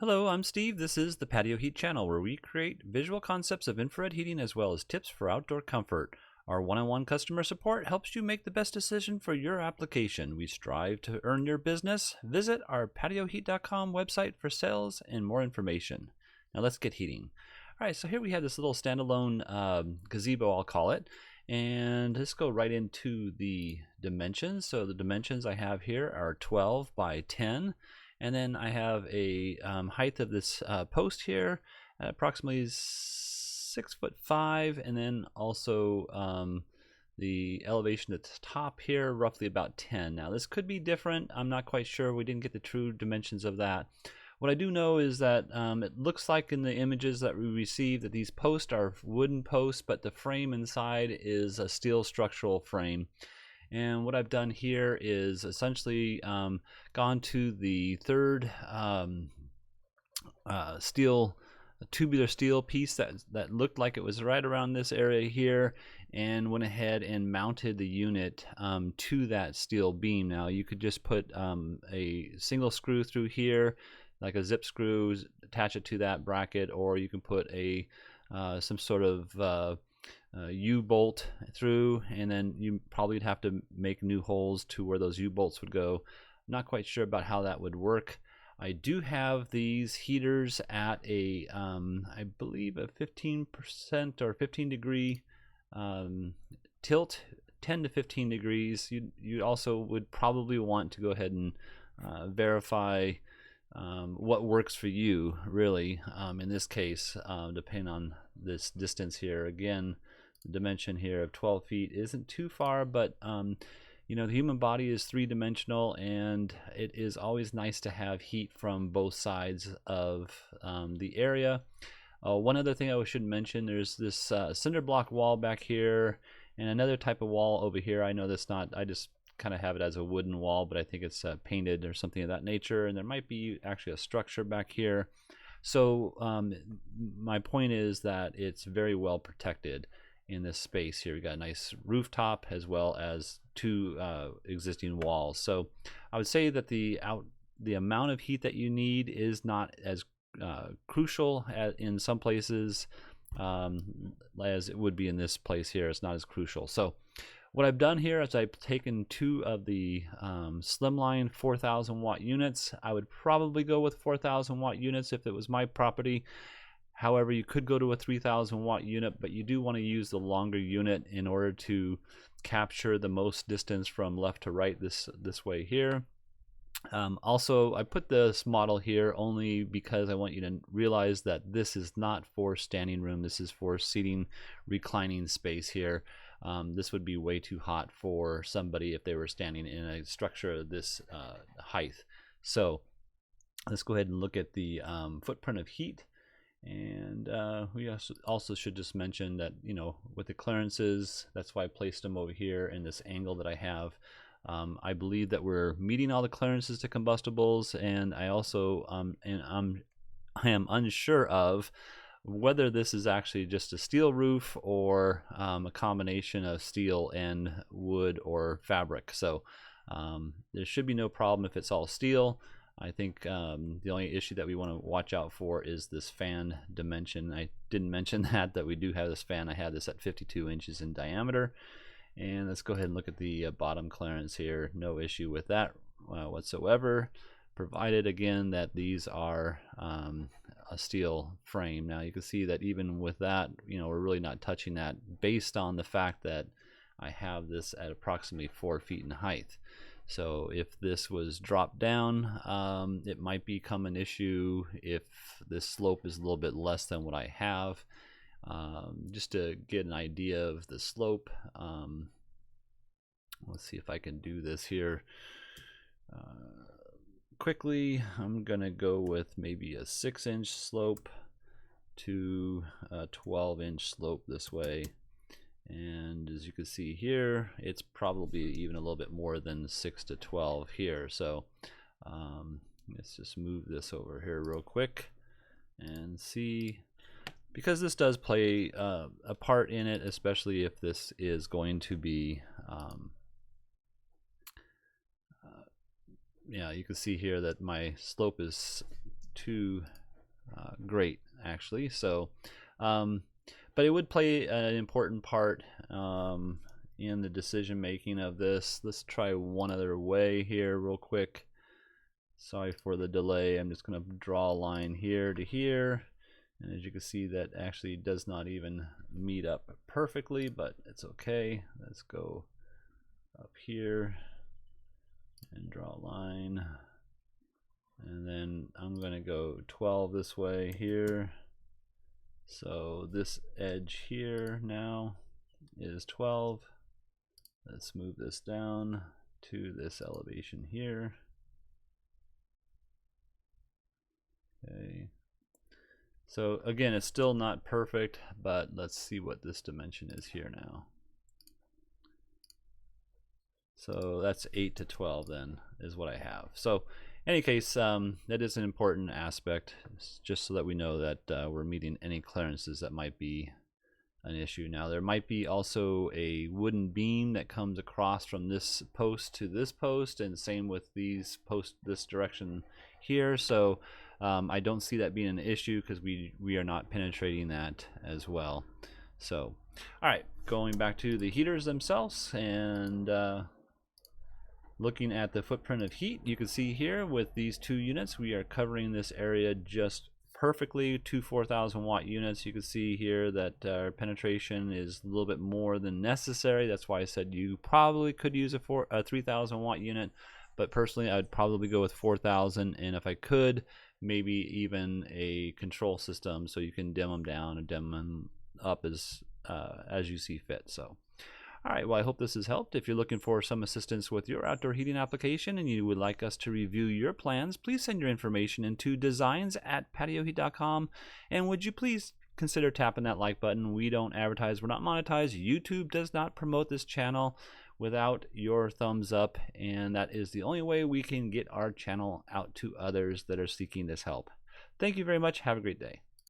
Hello, I'm Steve. This is the Patio Heat channel where we create visual concepts of infrared heating as well as tips for outdoor comfort. Our one-on-one customer support helps you make the best decision for your application. We strive to earn your business. Visit our patioheat.com website for sales and more information. Now let's get heating. All right, so here we have this little standalone gazebo, I'll call it. And let's go right into the dimensions. So the dimensions I have here are 12 by 10. And then I have a height of this post here at approximately 6'5", and then also the elevation at the top here, roughly about 10. Now this could be different. I'm not quite sure. We didn't get the true dimensions of that. What I do know is that it looks like in the images that we received that these posts are wooden posts, but the frame inside is a steel structural frame. And what I've done here is essentially gone to the third tubular steel piece that looked like it was right around this area here, and went ahead and mounted the unit to that steel beam. Now you could just put a single screw through here, like a zip screw, attach it to that bracket, or you can put a some sort of U-bolt through, and then you probably would have to make new holes to where those U-bolts would go. I'm not quite sure about how that would work. I do have these heaters at a I believe a 15% or 15 degree tilt, 10 to 15 degrees. You also would probably want to go ahead and verify what works for you, really, in this case, depending on this distance here. Again, the dimension here of 12 feet isn't too far, but you know, the human body is three-dimensional, and it is always nice to have heat from both sides of the area. One other thing I should mention, there's this cinder block wall back here and another type of wall over here. I know that's not, I just kind of have it as a wooden wall, but I think it's painted or something of that nature, and there might be actually a structure back here. So my point is that it's very well protected in this space here. We got a nice rooftop as well as two existing walls. So I would say that the amount of heat that you need is not as crucial in some places as it would be in this place here. It's not as crucial. So what I've done here is I've taken two of the Slimline 4,000 watt units. I would probably go with 4,000 watt units if it was my property. However, you could go to a 3,000 watt unit, but you do want to use the longer unit in order to capture the most distance from left to right this way here. Also, I put this model here only because I want you to realize that this is not for standing room. This is for seating, reclining space here. This would be way too hot for somebody if they were standing in a structure of this height. So let's go ahead and look at the footprint of heat. And we also should just mention that, you know, with the clearances, that's why I placed them over here in this angle that I have. I believe that we're meeting all the clearances to combustibles, and I also I am unsure of whether this is actually just a steel roof or a combination of steel and wood or fabric. So there should be no problem if it's all steel. I think the only issue that we want to watch out for is this fan dimension. I didn't mention that we do have this fan. I had this at 52 inches in diameter. And let's go ahead and look at the bottom clearance here. No issue with that whatsoever, provided again that these are a steel frame. Now you can see that even with that, you know, we're really not touching that based on the fact that I have this at approximately 4 feet in height. So if this was dropped down, it might become an issue if this slope is a little bit less than what I have. Just to get an idea of the slope, let's see if I can do this here quickly. I'm gonna go with maybe a 6-inch slope to a 12-inch slope this way, and as you can see here, it's probably even a little bit more than 6 to 12 here. So let's just move this over here real quick and see, because this does play a part in it, especially if this is going to be yeah, you can see here that my slope is too great, actually. So, but it would play an important part in the decision making of this. Let's try one other way here real quick. Sorry for the delay. I'm just going to draw a line here to here. And as you can see, that actually does not even meet up perfectly, but it's okay. Let's go up here and draw a line. And then I'm going to go 12 this way here. So this edge here now is 12. Let's move this down to this elevation here. Okay. So again, it's still not perfect, but let's see what this dimension is here now. So that's 8 to 12 then is what I have. So in any case, that is an important aspect, just so that we know that we're meeting any clearances that might be an issue. Now there might be also a wooden beam that comes across from this post to this post, and same with these posts this direction here. So I don't see that being an issue because we are not penetrating that as well. So all right, going back to the heaters themselves and looking at the footprint of heat, you can see here with these two units we are covering this area just perfectly. Two 4,000 watt units. You can see here that our penetration is a little bit more than necessary. That's why I said you probably could use a 3,000 watt unit, but personally I'd probably go with 4,000, and if I could, maybe even a control system so you can dim them down and dim them up as you see fit. So all right, well, I hope this has helped. If you're looking for some assistance with your outdoor heating application and you would like us to review your plans, please send your information into designs@patioheat.com. And would you please consider tapping that like button? We don't advertise, we're not monetized. YouTube does not promote this channel without your thumbs up, and that is the only way we can get our channel out to others that are seeking this help. Thank you very much. Have a great day.